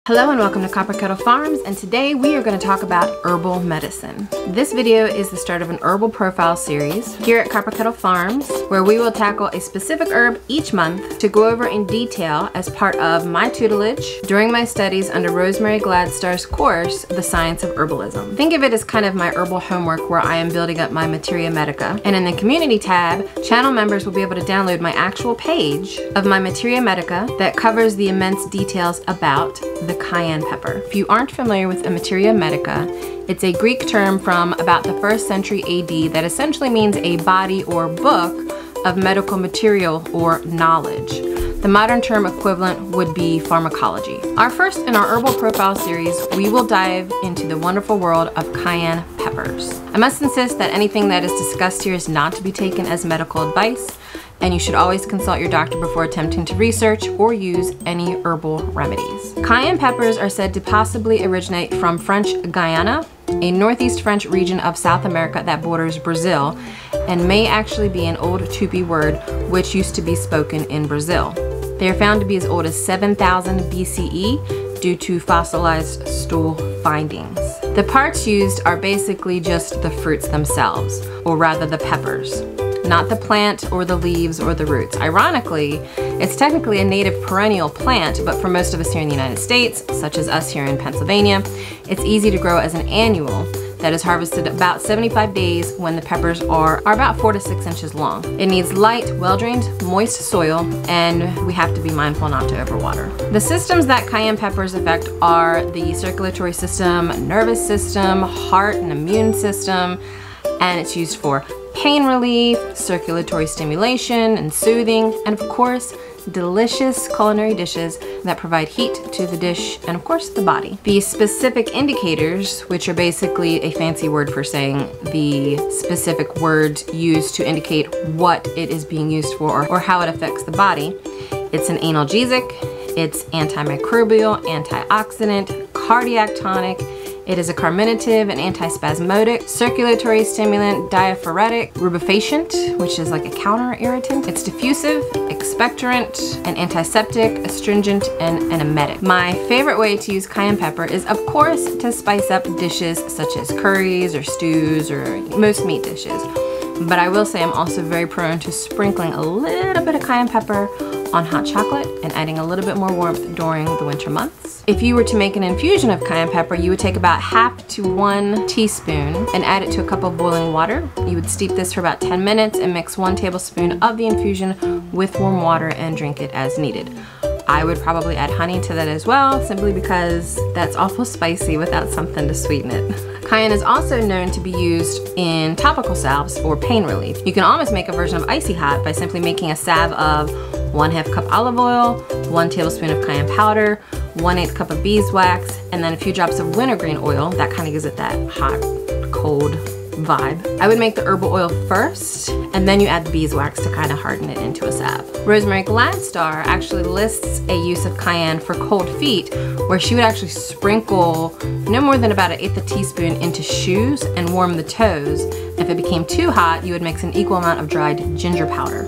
Hello and welcome to Copper Kettle Farms, and today we are going to talk about herbal medicine. This video is the start of an herbal profile series here at Copper Kettle Farms, where we will tackle a specific herb each month to go over in detail as part of my tutelage during my studies under 𝙎𝙬𝙧𝙙𝙬𝙬 course, The Science of Herbalism. Think of it as kind of my herbal homework where I am building up my materia medica, and in the community tab, channel members will be able to download my actual page of my materia medica that covers the immense details about the cayenne pepper. If you aren't familiar with a materia medica, it's a Greek term from about the 1st century AD that essentially means a body or book of medical material or knowledge. The modern term equivalent would be pharmacology. In our herbal profile series, we will dive into the wonderful world of cayenne peppers. I must insist that anything that is discussed here is not to be taken as medical advice, and you should always consult your doctor before attempting to research or use any herbal remedies. Cayenne peppers are said to possibly originate from French Guiana, a northeast French region of South America that borders Brazil, and may actually be an old Tupi word which used to be spoken in Brazil. They are found to be as old as 7,000 BCE due to fossilized stool findings. The parts used are basically just the fruits themselves, or rather the peppers, not the plant or the leaves or the roots. Ironically, it's technically a native perennial plant, but for most of us here in the United States, such as us here in Pennsylvania, it's easy to grow as an annual that is harvested about 75 days when the peppers are about 4 to 6 inches long. It needs light, well-drained, moist soil, and we have to be mindful not to overwater. The systems that cayenne peppers affect are the circulatory system, nervous system, heart and immune system, and it's used for pain relief, circulatory stimulation and soothing, and of course, delicious culinary dishes that provide heat to the dish and of course the body. The specific indicators, which are basically a fancy word for saying the specific words used to indicate what it is being used for or how it affects the body. It's an analgesic, it's antimicrobial, antioxidant, cardiac tonic. It is a carminative, an antispasmodic, circulatory stimulant, diaphoretic, rubefacient, which is like a counter irritant. It's diffusive, expectorant, an antiseptic, astringent, and an emetic. My favorite way to use cayenne pepper is, of course, to spice up dishes such as curries or stews or most meat dishes. But I will say I'm also very prone to sprinkling a little bit of cayenne pepper on hot chocolate and adding a little bit more warmth during the winter months. If you were to make an infusion of cayenne pepper, you would take about ½ to 1 teaspoon and add it to a cup of boiling water. You would steep this for about 10 minutes and mix 1 tablespoon of the infusion with warm water and drink it as needed. I would probably add honey to that as well, simply because that's awful spicy without something to sweeten it. Cayenne is also known to be used in topical salves for pain relief. You can almost make a version of icy hot by simply making a salve of 1/2 cup olive oil, 1 tablespoon of cayenne powder, 1/8 cup of beeswax, and then a few drops of wintergreen oil. That kind of gives it that hot, cold vibe. I would make the herbal oil first, and then you add the beeswax to kind of harden it into a salve. 𝙎𝙬𝙧𝙙𝙬𝙬 actually lists a use of cayenne for cold feet, where she would actually sprinkle no more than about 1/8 teaspoon into shoes and warm the toes. If it became too hot, you would mix an equal amount of dried ginger powder.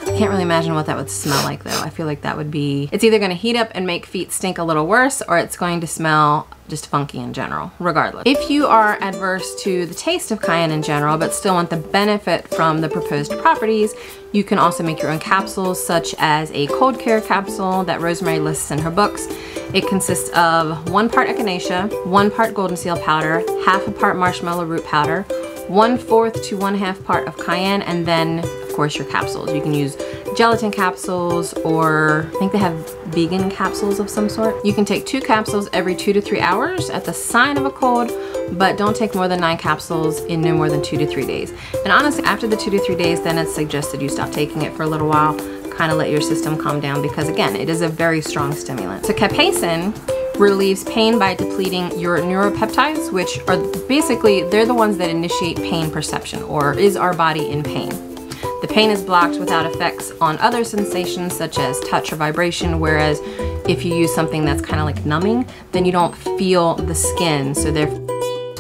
I can't really imagine what that would smell like though. I feel like that would be, it's either gonna heat up and make feet stink a little worse, or it's going to smell just funky in general, regardless. If you are adverse to the taste of cayenne in general, but still want the benefit from the proposed properties, you can also make your own capsules, such as a cold care capsule that Rosemary lists in her books. It consists of 1 part echinacea, 1 part golden seal powder, ½ a part marshmallow root powder, 1/4 to 1/2 part of cayenne, and then of course your capsules. You can use gelatin capsules, or I think they have vegan capsules of some sort. You can take 2 capsules every 2 to 3 hours at the sign of a cold, but don't take more than 9 capsules in no more than 2 to 3 days. And honestly, after the 2 to 3 days, then it's suggested you stop taking it for a little while, kind of let your system calm down, because again, it is a very strong stimulant. So capsaicin relieves pain by depleting your neuropeptides, which are basically, they're the ones that initiate pain perception, or is our body in pain. The pain is blocked without effects on other sensations such as touch or vibration, whereas if you use something that's kind of like numbing, then you don't feel the skin. So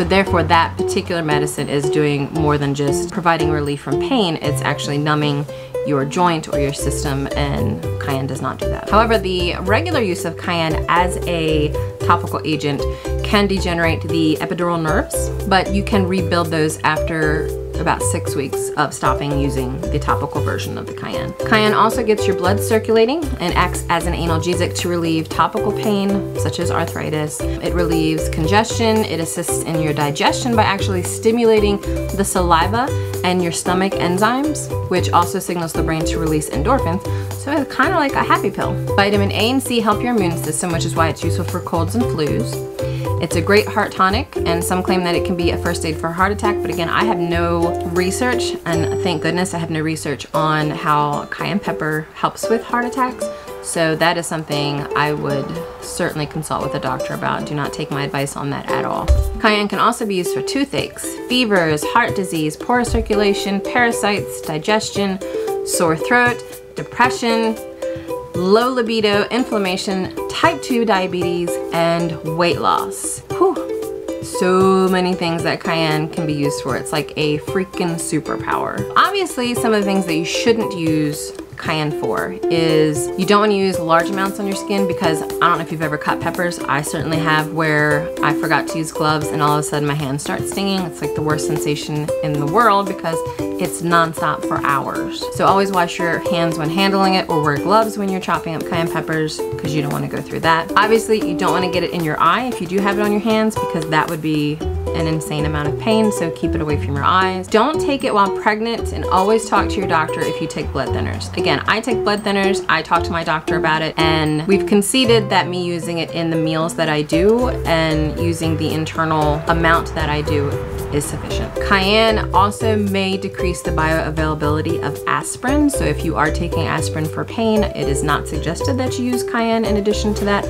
therefore that particular medicine is doing more than just providing relief from pain. It's actually numbing your joint or your system, and cayenne does not do that. However, the regular use of cayenne as a topical agent can degenerate the epidural nerves, but you can rebuild those after about 6 weeks of stopping using the topical version of the cayenne. Cayenne also gets your blood circulating and acts as an analgesic to relieve topical pain, such as arthritis. It relieves congestion. It assists in your digestion by actually stimulating the saliva and your stomach enzymes, which also signals the brain to release endorphins. So it's kind of like a happy pill. Vitamin A and C help your immune system, which is why it's useful for colds and flus. It's a great heart tonic, and some claim that it can be a first aid for a heart attack, but again, I have no research, and thank goodness I have no research on how cayenne pepper helps with heart attacks. So that is something I would certainly consult with a doctor about. Do not take my advice on that at all. Cayenne can also be used for toothaches, fevers, heart disease, poor circulation, parasites, digestion, sore throat, depression, low libido, inflammation, type 2 diabetes, and weight loss. Whew. So many things that cayenne can be used for. It's like a freaking superpower. Obviously, some of the things that you shouldn't use cayenne for is you don't want to use large amounts on your skin, because I don't know if you've ever cut peppers. I certainly have, where I forgot to use gloves and all of a sudden my hands start stinging. It's like the worst sensation in the world because it's nonstop for hours. So always wash your hands when handling it, or wear gloves when you're chopping up cayenne peppers, because you don't want to go through that. Obviously, you don't want to get it in your eye if you do have it on your hands, because that would be an insane amount of pain, so keep it away from your eyes. Don't take it while pregnant, and always talk to your doctor if you take blood thinners. Again, I take blood thinners, I talk to my doctor about it, and we've conceded that me using it in the meals that I do and using the internal amount that I do is sufficient. Cayenne also may decrease the bioavailability of aspirin, so if you are taking aspirin for pain, it is not suggested that you use cayenne in addition to that,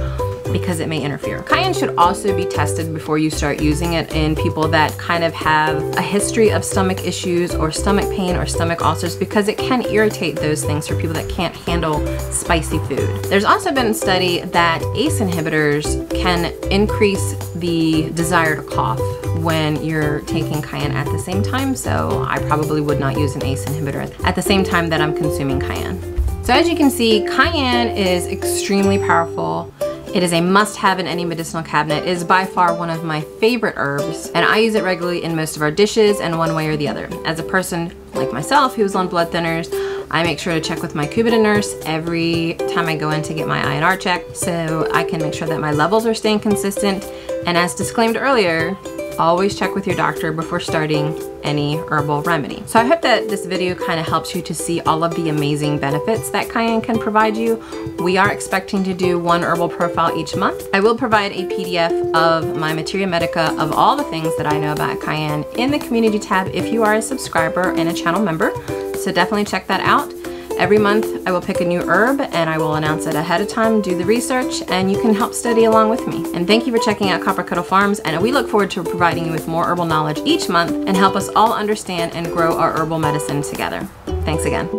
because it may interfere. Cayenne should also be tested before you start using it in people that kind of have a history of stomach issues or stomach pain or stomach ulcers, because it can irritate those things for people that can't handle spicy food. There's also been a study that ACE inhibitors can increase the desire to cough when you're taking cayenne at the same time, so I probably would not use an ACE inhibitor at the same time that I'm consuming cayenne. So as you can see, cayenne is extremely powerful. It is a must-have in any medicinal cabinet. It is by far one of my favorite herbs, and I use it regularly in most of our dishes in one way or the other. As a person like myself who's on blood thinners, I make sure to check with my 𝙂𝙤𝙧𝙀 nurse every time I go in to get my INR check, so I can make sure that my levels are staying consistent. And as disclaimed earlier, always check with your doctor before starting any herbal remedy. So I hope that this video kind of helps you to see all of the amazing benefits that cayenne can provide you. We are expecting to do one herbal profile each month. I will provide a PDF of my Materia Medica of all the things that I know about cayenne in the community tab if you are a subscriber and a channel member. So definitely check that out. Every month I will pick a new herb and I will announce it ahead of time, do the research, and you can help study along with me. And thank you for checking out Copper Kettle Farms, and we look forward to providing you with more herbal knowledge each month and help us all understand and grow our herbal medicine together. Thanks again.